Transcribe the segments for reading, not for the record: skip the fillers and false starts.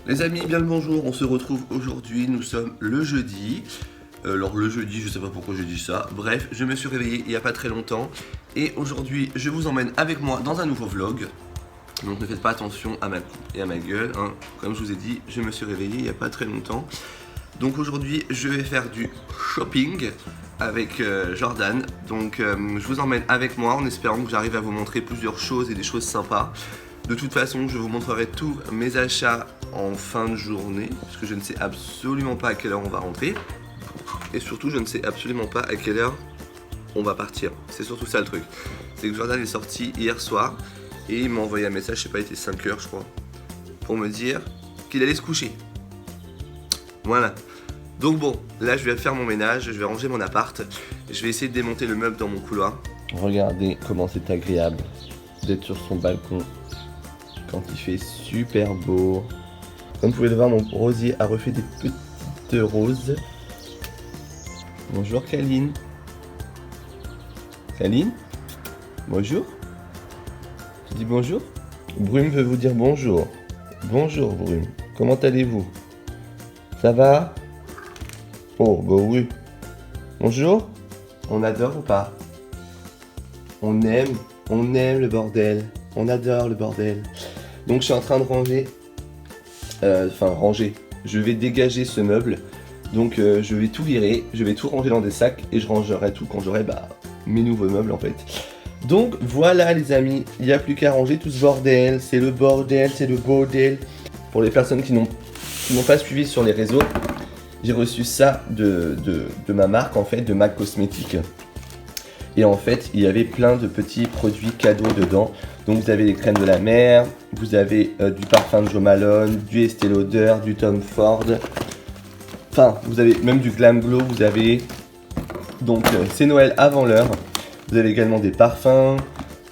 Les amis, bien le bonjour, on se retrouve aujourd'hui, nous sommes le jeudi. Alors le jeudi, je sais pas pourquoi je dis ça. Bref, je me suis réveillé il y a pas très longtemps. Et aujourd'hui, je vous emmène avec moi dans un nouveau vlog. Donc ne faites pas attention à ma coupe et à ma gueule, hein. Comme je vous ai dit, je me suis réveillé il y a pas très longtemps. Donc aujourd'hui, je vais faire du shopping avec Jordan. Donc je vous emmène avec moi en espérant que j'arrive à vous montrer plusieurs choses et des choses sympas. De toute façon, je vous montrerai tous mes achats en fin de journée, parce que je ne sais absolument pas à quelle heure on va rentrer. Et surtout, je ne sais absolument pas à quelle heure on va partir. C'est surtout ça le truc. C'est que Jordan est sorti hier soir et il m'a envoyé un message, je sais pas, il était 5 heures je crois, pour me dire qu'il allait se coucher. Voilà. Donc bon, là je vais faire mon ménage, je vais ranger mon appart. Je vais essayer de démonter le meuble dans mon couloir. Regardez comment c'est agréable d'être sur son balcon quand il fait super beau. Comme vous pouvez le voir, mon rosier a refait des petites roses. Bonjour Kaline. Kaline? Bonjour? Tu dis bonjour? Brume veut vous dire bonjour. Bonjour Brume. Comment allez-vous? Ça va? Oh bah oui. Bonjour? On adore ou pas? On aime le bordel. On adore le bordel. Donc je suis en train de ranger. Ranger. Je vais dégager ce meuble. Donc je vais tout virer, je vais tout ranger dans des sacs et je rangerai tout quand j'aurai mes nouveaux meubles en fait. Donc voilà les amis, il n'y a plus qu'à ranger tout ce bordel. C'est le bordel, c'est le bordel. Pour les personnes qui n'ont pas suivi sur les réseaux, j'ai reçu ça de ma marque en fait, de MAC Cosmétiques. Et en fait, il y avait plein de petits produits cadeaux dedans. Donc vous avez les crèmes de la mer, vous avez du parfum de Jo Malone, du Estée Lauder, du Tom Ford. Enfin, vous avez même du Glam Glow, vous avez... Donc c'est Noël avant l'heure. Vous avez également des parfums,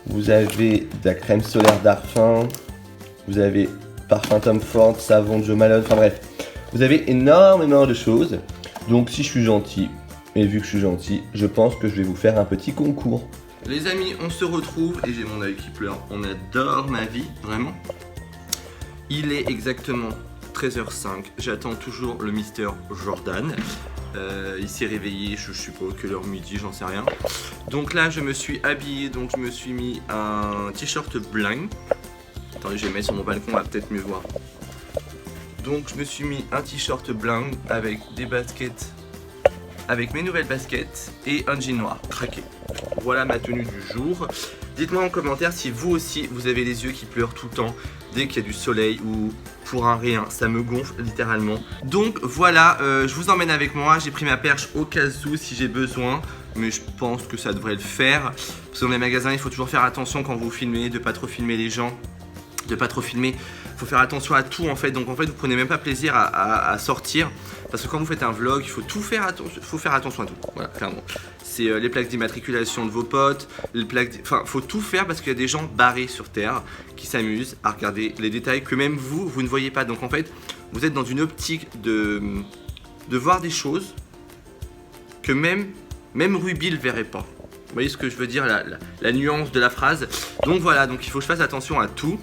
vous avez de la crème solaire Darphin, vous avez parfum Tom Ford, savon de Jo Malone, enfin bref. Vous avez énormément de choses. Donc si je suis gentil... Et vu que je suis gentil, je pense que je vais vous faire un petit concours. Les amis, on se retrouve et j'ai mon œil qui pleure. On adore ma vie, vraiment. Il est exactement 13h05. J'attends toujours le Mister Jordan. Il s'est réveillé, je suppose que l'heure midi, j'en sais rien. Donc là, je me suis habillé, donc je me suis mis un t-shirt blanc. Attendez, je vais mettre sur mon balcon, on va peut-être mieux voir. Donc je me suis mis un t-shirt blanc avec des baskets. Avec mes nouvelles baskets et un jean noir craqué. Voilà ma tenue du jour. Dites-moi en commentaire si vous aussi vous avez les yeux qui pleurent tout le temps dès qu'il y a du soleil ou pour un rien, ça me gonfle littéralement. Donc voilà, je vous emmène avec moi, j'ai pris ma perche au cas où si j'ai besoin. Mais je pense que ça devrait le faire. Parce que dans les magasins, il faut toujours faire attention quand vous filmez, de pas trop filmer les gens. De pas trop filmer, faut faire attention à tout en fait. Donc en fait vous prenez même pas plaisir à sortir. Parce que quand vous faites un vlog, il faut tout faire attention, faut faire attention à tout. Voilà, clairement. C'est les plaques d'immatriculation de vos potes, les plaques, faut tout faire parce qu'il y a des gens barrés sur terre qui s'amusent à regarder les détails que même vous ne voyez pas. Donc en fait, vous êtes dans une optique de voir des choses que même Ruby ne verrait pas. Vous voyez ce que je veux dire, la nuance de la phrase. Donc voilà, donc il faut que je fasse attention à tout.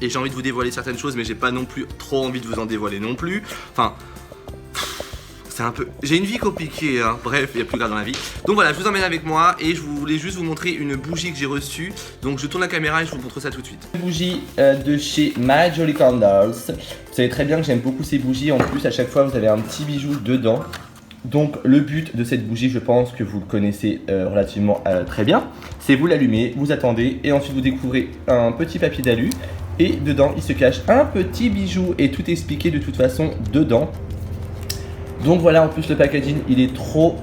Et j'ai envie de vous dévoiler certaines choses, mais j'ai pas non plus trop envie de vous en dévoiler non plus. Enfin, c'est un peu... J'ai une vie compliquée, hein. Bref, il n'y a plus grave dans la vie. Donc voilà, je vous emmène avec moi et je voulais juste vous montrer une bougie que j'ai reçue. Donc je tourne la caméra et je vous montre ça tout de suite. Une bougie de chez My Jolly Candles. Vous savez très bien que j'aime beaucoup ces bougies. En plus, à chaque fois, vous avez un petit bijou dedans. Donc le but de cette bougie, je pense que vous le connaissez relativement très bien. C'est vous l'allumez, vous attendez et ensuite vous découvrez un petit papier d'alu. Et dedans, il se cache un petit bijou et tout est expliqué de toute façon dedans. Donc voilà, en plus le packaging, il est trop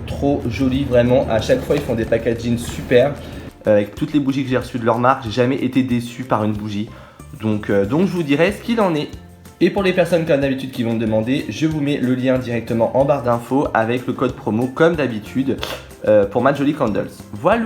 joli vraiment. À chaque fois, ils font des packaging super. Avec toutes les bougies que j'ai reçues de leur marque, j'ai jamais été déçu par une bougie. Donc je vous dirai ce qu'il en est. Et pour les personnes comme d'habitude qui vont me demander, je vous mets le lien directement en barre d'infos avec le code promo comme d'habitude pour My Jolly Candles. Voilà.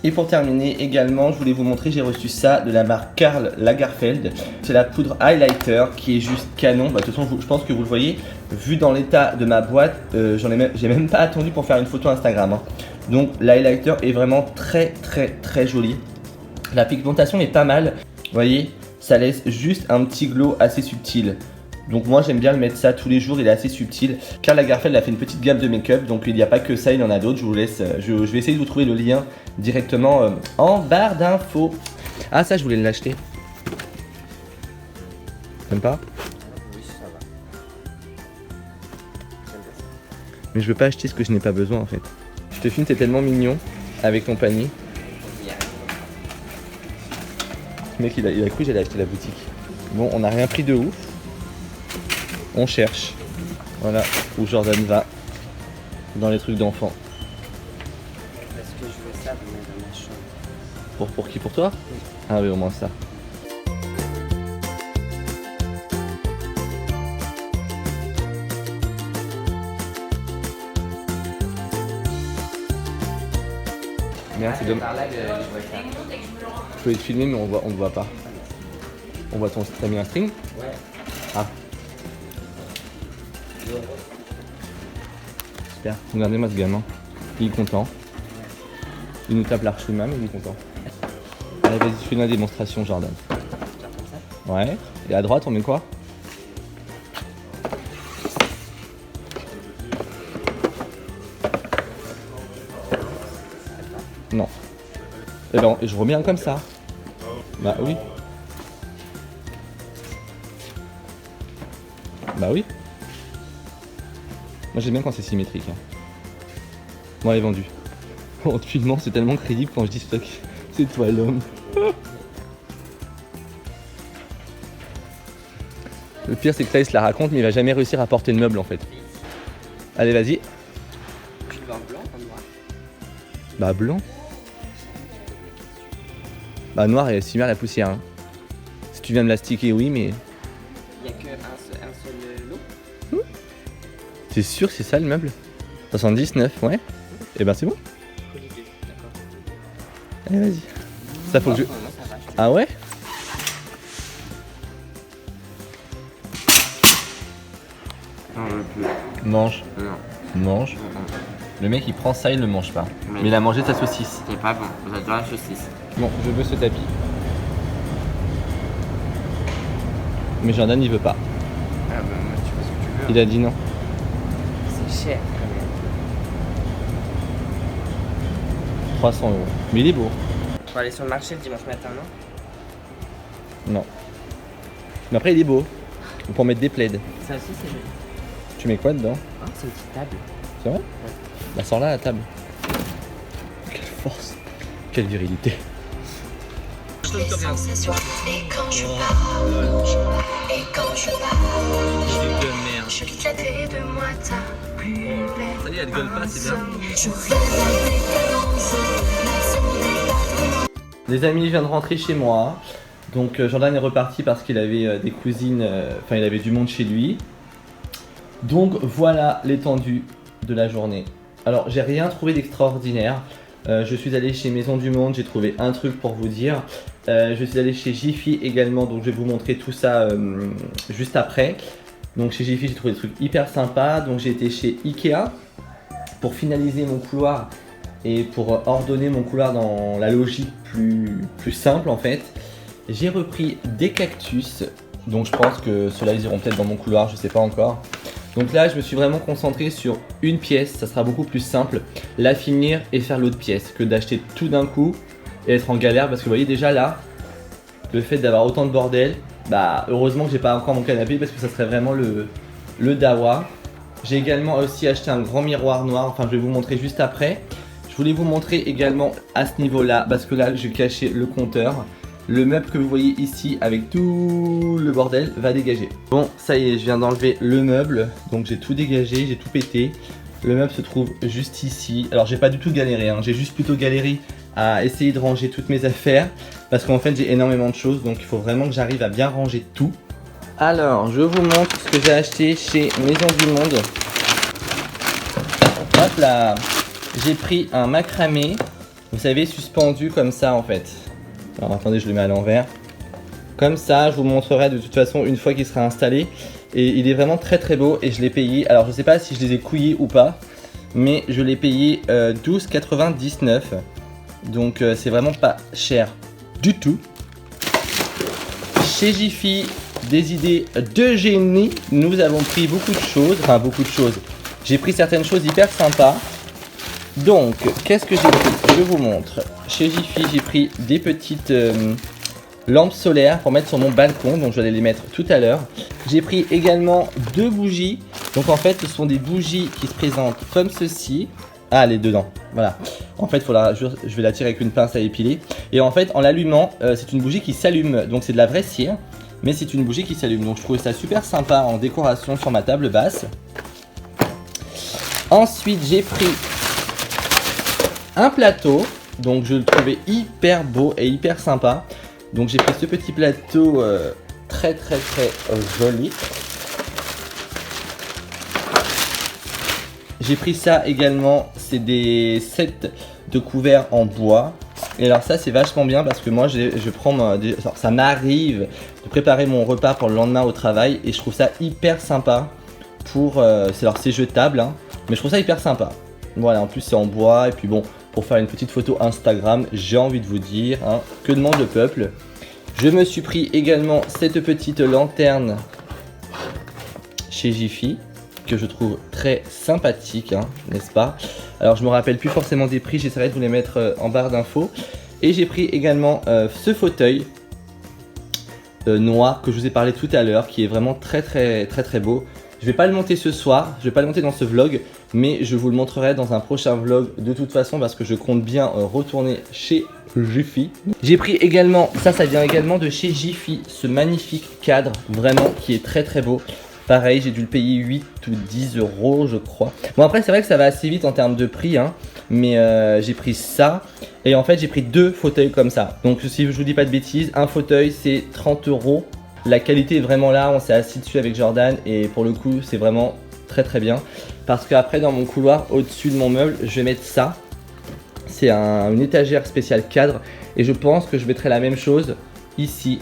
Et pour terminer également, je voulais vous montrer, j'ai reçu ça de la marque Karl Lagerfeld. C'est la poudre highlighter qui est juste canon. De toute façon, je pense que vous le voyez. Vu dans l'état de ma boîte, j'ai même pas attendu pour faire une photo Instagram. Hein. Donc l'highlighter est vraiment très joli. La pigmentation est pas mal. Vous voyez, ça laisse juste un petit glow assez subtil. Donc moi j'aime bien le mettre ça tous les jours, il est assez subtil. Karl Lagerfeld a fait une petite gamme de make-up, donc il n'y a pas que ça, il y en a d'autres. Je vous laisse, je vais essayer de vous trouver le lien directement en barre d'infos. Ah ça je voulais l'acheter. T'aimes pas? Oui, ça va. Mais je veux pas acheter ce que je n'ai pas besoin en fait. Je te filme, t'es tellement mignon avec ton panier. Le mec il a cru que j'allais acheter la boutique. Bon, on n'a rien pris de ouf. On cherche. Voilà où Jordan va. Dans les trucs d'enfants. Parce que je veux ça vous mettre dans ma chambre. Pour qui? Pour toi? Oui. Ah oui, au moins ça. Merde, c'est dommage. Par là, je vois ça. Je peux te filmer mais on te voit pas. On voit ton... T'as mis un string? Ouais. Ah. Super. Regardez-moi ce gamin. Il est content. Il nous tape l'arche mais il est content. Allez, vas-y, fais-nous la démonstration, Jordan. Genre comme ça. Ouais. Et à droite, on met quoi? Non. Et ben, je remets un comme ça. Bah oui. Bah oui. Moi j'aime bien quand c'est symétrique. Hein. Bon, elle est vendue. Oh, tu mens, c'est tellement crédible quand je dis stock. C'est toi l'homme. Le pire c'est que Thaïs la raconte mais il va jamais réussir à porter le meuble en fait. Allez vas-y. Tu veux en blanc ou en noir? Bah blanc. Bah noir et similaire à la poussière. Hein. Si tu viens me la sticker oui mais... Il n'y a qu'un seul lot? T'es sûr que c'est ça le meuble? 79, ouais. Et ben c'est bon. D'accord. Allez vas-y. Ça faut que je... Non, ça va. Ah ouais? Non, plus. Mange. Non. Mange. Le mec il prend ça, il ne le mange pas. Mais il a mangé sa saucisse. C'est pas bon. J'adore la saucisse. Bon, je veux ce tapis. Mais Jordan il veut pas. Ah bah moi tu fais ce que tu veux. Il a dit non. C'est cher quand même. 300 €. Mais il est beau. Faut aller sur le marché le dimanche matin, non? Non. Mais après il est beau. On peut en mettre des plaids. Ça aussi c'est joli. Tu mets quoi dedans? Oh, c'est une petite table. C'est vrai? Bah sors là à la table. Quelle force. Quelle virilité. Les sensations. Et quand je parle, et quand je parle, je lis la télé de moi ta plus belle. Ça y est, elle gueule pas, c'est bien. Je fais la décadence, Les amis, je viens de rentrer chez moi. Donc Jordan est reparti parce qu'il avait des cousines, enfin il avait du monde chez lui. Donc voilà l'étendue de la journée. Alors j'ai rien trouvé d'extraordinaire. Je suis allé chez Maison du Monde, j'ai trouvé un truc pour vous dire. Je suis allé chez Jiffy également, donc je vais vous montrer tout ça juste après. Donc chez Jiffy j'ai trouvé des trucs hyper sympas. Donc j'ai été chez Ikea pour finaliser mon couloir et pour ordonner mon couloir dans la logique plus simple en fait. J'ai repris des cactus, donc je pense que ceux-là ils iront peut-être dans mon couloir, je sais pas encore. Donc là je me suis vraiment concentré sur une pièce, ça sera beaucoup plus simple, la finir et faire l'autre pièce que d'acheter tout d'un coup et être en galère parce que vous voyez déjà là, le fait d'avoir autant de bordel, bah heureusement que j'ai pas encore mon canapé parce que ça serait vraiment le dawa. J'ai également aussi acheté un grand miroir noir, enfin je vais vous montrer juste après. Je voulais vous montrer également à ce niveau là, parce que là j'ai caché le compteur. Le meuble que vous voyez ici avec tout le bordel va dégager. Bon, ça y est, je viens d'enlever le meuble. Donc j'ai tout dégagé, j'ai tout pété. Le meuble se trouve juste ici. Alors j'ai pas du tout galéré, hein. J'ai juste plutôt galéré à essayer de ranger toutes mes affaires. Parce qu'en fait j'ai énormément de choses, donc il faut vraiment que j'arrive à bien ranger tout. Alors, je vous montre ce que j'ai acheté chez Maison du Monde. Hop là, j'ai pris un macramé, vous savez, suspendu comme ça en fait. Alors attendez, je le mets à l'envers. Comme ça, je vous montrerai de toute façon une fois qu'il sera installé. Et il est vraiment très très beau et je l'ai payé. Alors je sais pas si je les ai couillés ou pas, mais je l'ai payé 12,99 €. Donc c'est vraiment pas cher du tout. Chez Jiffy, des idées de génie. Nous avons pris beaucoup de choses, enfin beaucoup de choses. J'ai pris certaines choses hyper sympas. Donc, qu'est-ce que j'ai pris? Je vous montre. Chez Jiffy, j'ai pris des petites lampes solaires pour mettre sur mon balcon. Donc, je vais les mettre tout à l'heure. J'ai pris également 2 bougies. Donc, en fait, ce sont des bougies qui se présentent comme ceci. Ah, elle est dedans. Voilà. En fait, je vais la tirer avec une pince à épiler. Et en fait, en l'allumant, c'est une bougie qui s'allume. Donc, c'est de la vraie cire. Mais c'est une bougie qui s'allume. Donc, je trouvais ça super sympa en décoration sur ma table basse. Ensuite, j'ai pris un plateau. Donc, je le trouvais hyper beau et hyper sympa. Donc, j'ai pris ce petit plateau très joli. J'ai pris ça également, c'est des sets de couverts en bois. Et alors ça c'est vachement bien parce que moi ça m'arrive de préparer mon repas pour le lendemain au travail. Et je trouve ça hyper sympa pour... c'est jetable, hein, mais je trouve ça hyper sympa. Voilà, en plus c'est en bois et puis bon, pour faire une petite photo Instagram, j'ai envie de vous dire, hein, que demande le peuple. Je me suis pris également cette petite lanterne chez Jiffy, que je trouve très sympathique, hein, n'est-ce pas? Alors je me rappelle plus forcément des prix, j'essaierai de vous les mettre en barre d'infos. Et j'ai pris également ce fauteuil noir que je vous ai parlé tout à l'heure, qui est vraiment très beau. Je vais pas le monter ce soir, je vais pas le monter dans ce vlog, mais je vous le montrerai dans un prochain vlog de toute façon parce que je compte bien retourner chez Jiffy. J'ai pris également, ça vient également de chez Jiffy, ce magnifique cadre vraiment qui est très beau. Pareil, j'ai dû le payer 8 ou 10 euros, je crois. Bon, après, c'est vrai que ça va assez vite en termes de prix, hein, mais j'ai pris ça. Et en fait, j'ai pris 2 fauteuils comme ça. Donc, si je vous dis pas de bêtises, un fauteuil, c'est 30 euros. La qualité est vraiment là. On s'est assis dessus avec Jordan. Et pour le coup, c'est vraiment très bien. Parce qu'après, dans mon couloir, au-dessus de mon meuble, je vais mettre ça. C'est une étagère spéciale cadre. Et je pense que je mettrai la même chose ici.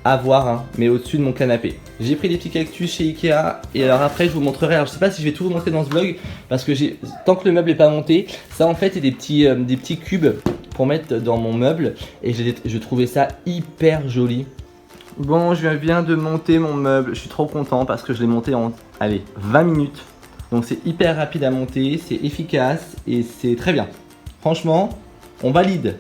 À voir, hein, mais au-dessus de mon canapé. J'ai pris des petits cactus chez Ikea. Et alors après je vous montrerai, alors je sais pas si je vais tout vous montrer dans ce vlog, parce que tant que le meuble n'est pas monté, ça en fait est des petits cubes pour mettre dans mon meuble. Et je trouvais ça hyper joli. Bon, je viens de monter mon meuble, je suis trop content parce que je l'ai monté en 20 minutes. Donc c'est hyper rapide à monter, c'est efficace et c'est très bien. Franchement, on valide.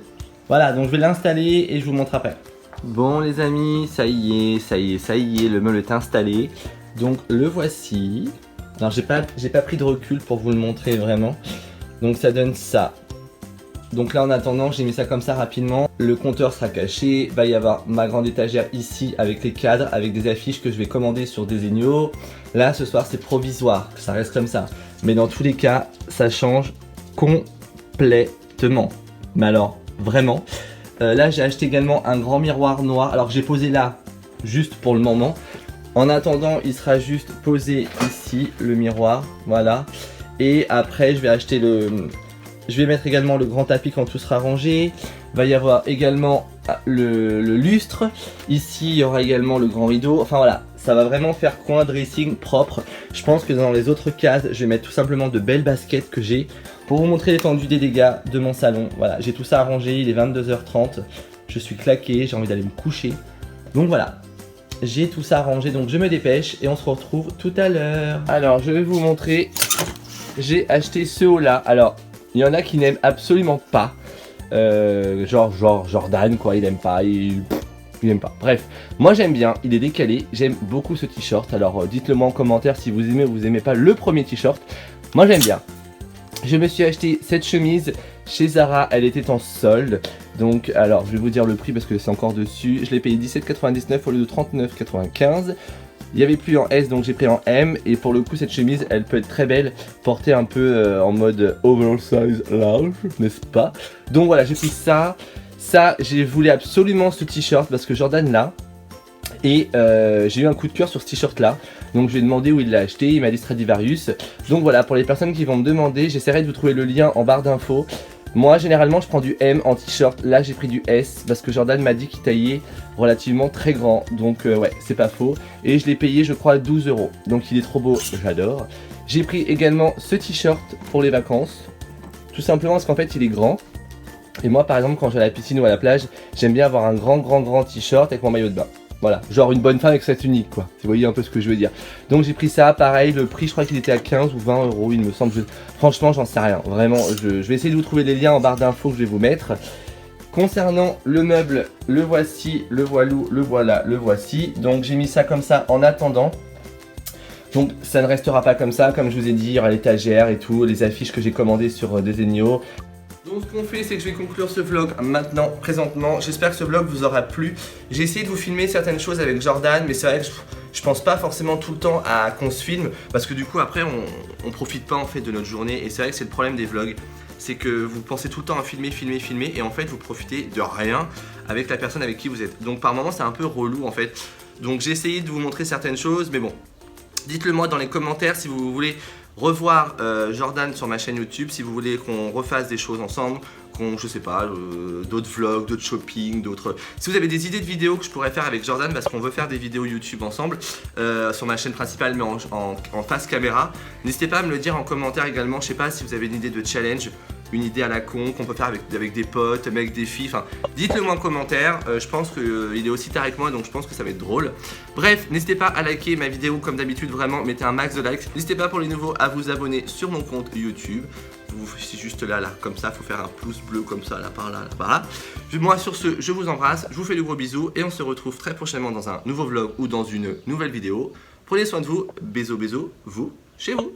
Voilà, donc je vais l'installer et je vous montre après. Bon les amis, ça y est, le meuble est installé. Donc le voici. Alors j'ai pas pris de recul pour vous le montrer vraiment. Donc ça donne ça. Donc là en attendant, j'ai mis ça comme ça rapidement. Le compteur sera caché, va y avoir ma grande étagère ici avec les cadres, avec des affiches que je vais commander sur Desenio. Là ce soir c'est provisoire, ça reste comme ça. Mais dans tous les cas, ça change complètement. Mais alors, vraiment. Là j'ai acheté également un grand miroir noir, alors j'ai posé là juste pour le moment. En attendant il sera juste posé ici le miroir, voilà. Et après je vais mettre également le grand tapis quand tout sera rangé. Il va y avoir également le lustre. Ici il y aura également le grand rideau, enfin voilà. Ça va vraiment faire coin dressing propre. Je pense que dans les autres cases, je vais mettre tout simplement de belles baskets que j'ai pour vous montrer l'étendue des dégâts de mon salon. Voilà, j'ai tout ça arrangé, il est 22h30. Je suis claqué, j'ai envie d'aller me coucher. Donc voilà, j'ai tout ça arrangé, donc je me dépêche et on se retrouve tout à l'heure. Alors, je vais vous montrer. J'ai acheté ce haut-là. Alors, il y en a qui n'aiment absolument pas. Genre Jordan, quoi, il aime pas. Il aime pas. Bref, moi j'aime bien, il est décalé, j'aime beaucoup ce t-shirt. Alors dites-le moi en commentaire si vous aimez ou vous aimez pas le premier t-shirt. Moi j'aime bien. Je me suis acheté cette chemise chez Zara, elle était en solde. Donc alors je vais vous dire le prix parce que c'est encore dessus. Je l'ai payé 17,99 au lieu de 39,95. Il n'y avait plus en S donc j'ai pris en M. Et pour le coup cette chemise elle peut être très belle, portée un peu en mode oversize large, n'est-ce pas? Donc voilà, j'ai pris ça. Ça, j'ai voulu absolument ce t-shirt parce que Jordan l'a. Et j'ai eu un coup de cœur sur ce t-shirt là. Donc je lui ai demandé où il l'a acheté, il m'a dit Stradivarius. Donc voilà, pour les personnes qui vont me demander, j'essaierai de vous trouver le lien en barre d'infos. Moi généralement je prends du M en t-shirt, là j'ai pris du S parce que Jordan m'a dit qu'il taillait relativement très grand. Donc ouais, c'est pas faux. Et je l'ai payé je crois 12 €. Donc il est trop beau, j'adore. J'ai pris également ce t-shirt pour les vacances. Tout simplement parce qu'en fait il est grand. Et moi par exemple quand je vais à la piscine ou à la plage, j'aime bien avoir un grand t-shirt avec mon maillot de bain. Voilà, genre une bonne femme avec sa tunique quoi. Vous voyez un peu ce que je veux dire. Donc j'ai pris ça, pareil, le prix je crois qu'il était à 15 ou 20 euros il me semble. Franchement j'en sais rien, vraiment je vais essayer de vous trouver les liens en barre d'infos que je vais vous mettre. Concernant le meuble, le voici, le voilou, le voilà, le voici. Donc j'ai mis ça comme ça en attendant. Donc ça ne restera pas comme ça, comme je vous ai dit, il y aura l'étagère et tout, les affiches que j'ai commandées sur Desenio. Donc ce qu'on fait, c'est que je vais conclure ce vlog maintenant, présentement. J'espère que ce vlog vous aura plu. J'ai essayé de vous filmer certaines choses avec Jordan, mais c'est vrai que je pense pas forcément tout le temps à qu'on se filme, parce que du coup après on profite pas en fait de notre journée, et c'est vrai que c'est le problème des vlogs. C'est que vous pensez tout le temps à filmer, et en fait vous profitez de rien avec la personne avec qui vous êtes. Donc par moments c'est un peu relou en fait. Donc j'ai essayé de vous montrer certaines choses, mais bon. Dites-le moi dans les commentaires si vous voulez revoir Jordan sur ma chaîne YouTube, si vous voulez qu'on refasse des choses ensemble, je sais pas, d'autres vlogs, d'autres shopping, d'autres... Si vous avez des idées de vidéos que je pourrais faire avec Jordan, parce qu'on veut faire des vidéos YouTube ensemble, sur ma chaîne principale mais en face caméra, n'hésitez pas à me le dire en commentaire également. Je sais pas si vous avez une idée de challenge, une idée à la con qu'on peut faire avec des potes, avec des filles, enfin dites-le moi en commentaire. Je pense qu'il est aussi tard avec moi, donc je pense que ça va être drôle. Bref, n'hésitez pas à liker ma vidéo comme d'habitude, vraiment mettez un max de likes. N'hésitez pas pour les nouveaux à vous abonner sur mon compte YouTube. C'est juste là, comme ça, faut faire un pouce bleu comme ça, là par là, là par là. Moi sur ce, je vous embrasse, je vous fais de gros bisous et on se retrouve très prochainement dans un nouveau vlog ou dans une nouvelle vidéo. Prenez soin de vous, bisous bisous, vous, chez vous.